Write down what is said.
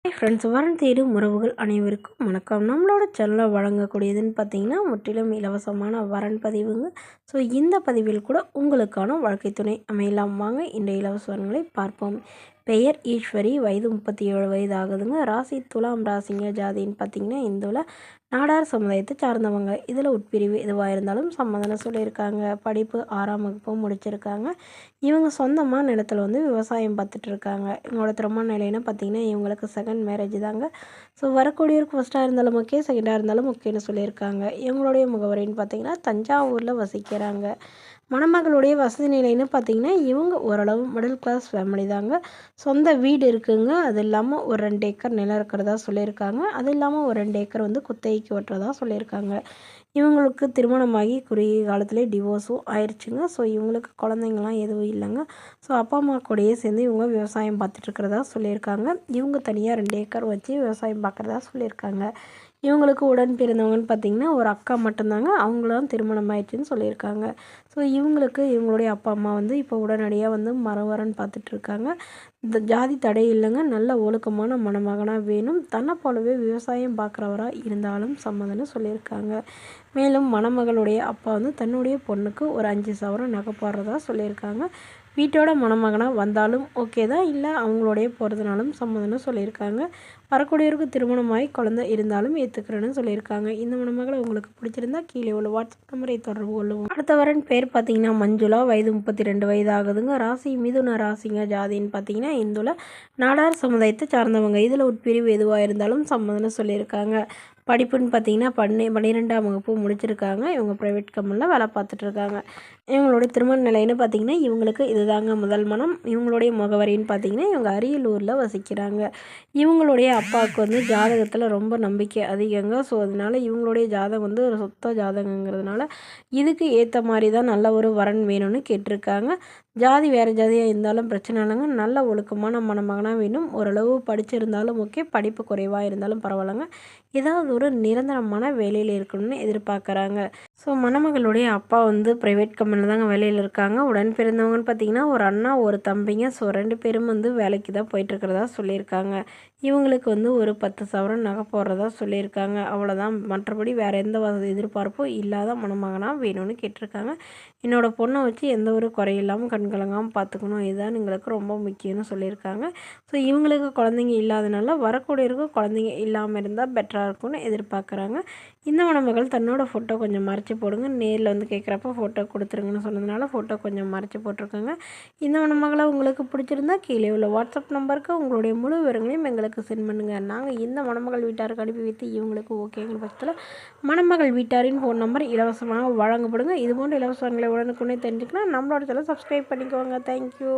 Hi friends, வரன் தேடும் உறவுகள் அனைவருக்கும் வணக்கம். நம்மளோட சேனலில் வழங்கக்கூடியதுன்னு பார்த்தீங்கன்னா முற்றிலும் இலவசமான வரன் பதிவுங்க. ஸோ இந்த பதிவில் கூட உங்களுக்கான வாழ்க்கை துணை அமையலாம். வாங்க இந்த இலவச வரன்களை பார்ப்போம். பெயர் ஈஸ்வரி, வயது 37 வயது ஆகுதுங்க. ராசி துலாம் ராசிங்க. ஜாதின்னு பார்த்தீங்கன்னா இந்துவில் நாடார் சமுதாயத்தை சார்ந்தவங்க. இதில் உட்பிரிவு எதுவாக இருந்தாலும் சம்மதம் சொல்லியிருக்காங்க. படிப்பு 6ஆம் வகுப்பு முடிச்சிருக்காங்க. இவங்க சொந்தமாக நிலத்தில் விவசாயம் பார்த்துட்டு இருக்காங்க. இவங்களோட திருமண நிலைன்னு பார்த்தீங்கன்னா இவங்களுக்கு செகண்ட் மேரேஜ் தாங்க. ஸோ வரக்கூடியவருக்கு ஃபஸ்ட்டாக இருந்தாலும் ஓகே, செகண்டாக இருந்தாலும் ஓகேன்னு சொல்லியிருக்காங்க. இவங்களுடைய முகவரின்னு பார்த்தீங்கன்னா தஞ்சாவூரில் வசிக்கிறாங்க. மணமகளுடைய வசதி நிலைன்னு பார்த்தீங்கன்னா இவங்க ஓரளவு மிடில் கிளாஸ் ஃபேமிலி தாங்க. சொந்த வீடு இருக்குங்க. அது இல்லாமல் ஒரு 2 ஏக்கர் நிலம் இருக்கிறதா சொல்லியிருக்காங்க. அது இல்லாமல் ஒரு 2 ஏக்கர் குத்தகைக்கு ஓட்டுறதா சொல்லியிருக்காங்க. இவங்களுக்கு திருமணமாகி குறுகிய காலத்திலே டிவோர்ஸும் ஆயிடுச்சுங்க. ஸோ இவங்களுக்கு குழந்தைங்களாம் எதுவும் இல்லைங்க. ஸோ அப்பா அம்மா கூடயே சேர்ந்து இவங்க விவசாயம் பார்த்துட்ருக்கிறதா சொல்லியிருக்காங்க. இவங்க தனியாக 2 ஏக்கர் வச்சு விவசாயம் பார்க்குறதா சொல்லியிருக்காங்க. இவங்களுக்கு உடன் பிறந்தவங்கன்னு பார்த்திங்கன்னா ஒரு அக்கா மட்டும்தாங்க. அவங்களாம் திருமணம் ஆயிடுச்சுன்னு சொல்லியிருக்காங்க. ஸோ இவங்களுக்கு இவங்களுடைய அப்பா அம்மா இப்போ உடனடியாக மரவரன் பார்த்துட்ருக்காங்க. இந்த ஜாதி தடை இல்லைங்க. நல்ல ஒழுக்கமான மணமகனாக வேணும். தன்னை போலவே விவசாயம் பார்க்குறவராக இருந்தாலும் சம்மதம்னு சொல்லியிருக்காங்க. மேலும் மணமகளுடைய அப்பா தன்னுடைய பொண்ணுக்கு ஒரு 5 சவரம் நகை போடுறதா சொல்லியிருக்காங்க. வீட்டோட மணமகனாக வந்தாலும் ஓகே தான், இல்லை அவங்களோடைய போகிறதுனாலும் சம்மதம்னு சொல்லியிருக்காங்க. வரக்கூடியவருக்கு திருமணமாகி குழந்தை இருந்தாலும் ஏற்றுக்கிறேன்னு சொல்லியிருக்காங்க. இந்த மணமகளை உங்களுக்கு பிடிச்சிருந்தா கீழே உள்ள வாட்ஸ்அப் நம்பரை தொடர்பு கொள்ளுவோம். அடுத்த வரன் பேர் பார்த்தீங்கன்னா மஞ்சுளா, வயது 32 வயது ஆகுதுங்க. ராசி மிதுன ராசிங்க. ஜாதின்னு பார்த்தீங்கன்னா இந்துல நாடார் சமுதாயத்தை சார்ந்தவங்க. இதில் உட்பிரிவு எதுவாக இருந்தாலும் சம்மதம்னு சொல்லியிருக்காங்க. படிப்புன்னு பார்த்தீங்கன்னா 12ஆம் வகுப்பு முடிச்சிருக்காங்க. இவங்க ப்ரைவேட் கம்பெனியில் வேலை பார்த்துட்ருக்காங்க. இவங்களுடைய திருமண நிலைன்னு பார்த்தீங்கன்னா இவங்களுக்கு இதுதாங்க முதல் மனம். இவங்களுடைய முகவரின்னு பார்த்தீங்கன்னா இவங்க அரியலூரில் வசிக்கிறாங்க. இவங்களுடைய அப்பாவுக்கு ஜாதகத்தில் ரொம்ப நம்பிக்கை அதிகங்க. ஸோ அதனால் இவங்களுடைய ஜாதகம் ஒரு சொத்த ஜாதகங்கிறதுனால இதுக்கு ஏற்ற மாதிரி தான் நல்ல ஒரு வரன் வேணும்னு கேட்டிருக்காங்க. ஜாதி வேறு ஜாதியாக இருந்தாலும் பிரச்சனை இல்லைங்க. நல்ல ஒழுக்கமான மணமகனாக வேணும். ஓரளவு படிச்சிருந்தாலும் ஓகே, படிப்பு குறைவாக இருந்தாலும் பரவாயில்லைங்க. ஏதாவது ஒரு நிரந்தரமான வேலையில் இருக்கணும்னு எதிர்பார்க்குறாங்க. ஸோ மணமகளுடைய அப்பா ப்ரைவேட் கம்பெனியில் தாங்க வேலையில் இருக்காங்க. உடன் பிறந்தவங்கன்னு பார்த்தீங்கன்னா ஒரு அண்ணா ஒரு தம்பிங்க. ஸோ 2 பேரும் வேலைக்கு தான் போயிட்டுருக்கிறதா சொல்லியிருக்காங்க. இவங்களுக்கு ஒரு 10 சவரன் நகை போடுறதா சொல்லியிருக்காங்க. அவ்வளோதான். மற்றபடி வேறு எந்த எதிர்பார்ப்பும் இல்லாத மணமகனாக வேணும்னு கேட்டிருக்காங்க. என்னோடய பொண்ணை வச்சு எந்த ஒரு குறையில்லாமல் கண்கலங்காமல் பார்த்துக்கணும், இதுதான் எங்களுக்கு ரொம்ப முக்கியம்னு சொல்லியிருக்காங்க. ஸோ இவங்களுக்கு குழந்தைங்க இல்லாதனால வரக்கூடியவருக்கு குழந்தைங்க இல்லாமல் இருந்தால் பெட்டராக இருக்கும்னு எதிர்பார்க்குறாங்க. இந்த மணமகள் தன்னோட ஃபோட்டோ கொஞ்சம் மறைச்சி போடுங்க, நேரில் கேட்குறப்ப ஃபோட்டோ கொடுத்துருங்கன்னு சொன்னதுனால ஃபோட்டோ கொஞ்சம் மறைச்சி போட்டிருக்கோங்க. இந்த மணமகளை உங்களுக்கு பிடிச்சிருந்தா கீழே உள்ள வாட்ஸ்அப் நம்பருக்கு உங்களுடைய முழு விவரங்களையும் எங்களுக்கு சென்ட் பண்ணுங்கள். நாங்கள் இந்த மணமகள் வீட்டாருக்கு அனுப்பி வைத்து இவங்களுக்கு ஓகேங்கிற பட்சத்தில் மணமகள் வீட்டாரின் ஃபோன் நம்பர் இலவசமாக வழங்கப்படுங்க. இதுபோன்ற இலவசங்களை உடனுக்குடனே தெரிஞ்சுக்கலாம் நம்மளோட சேனலை சப்ஸ்கிரைப் பண்ணிக்கோங்க. தேங்க்யூ.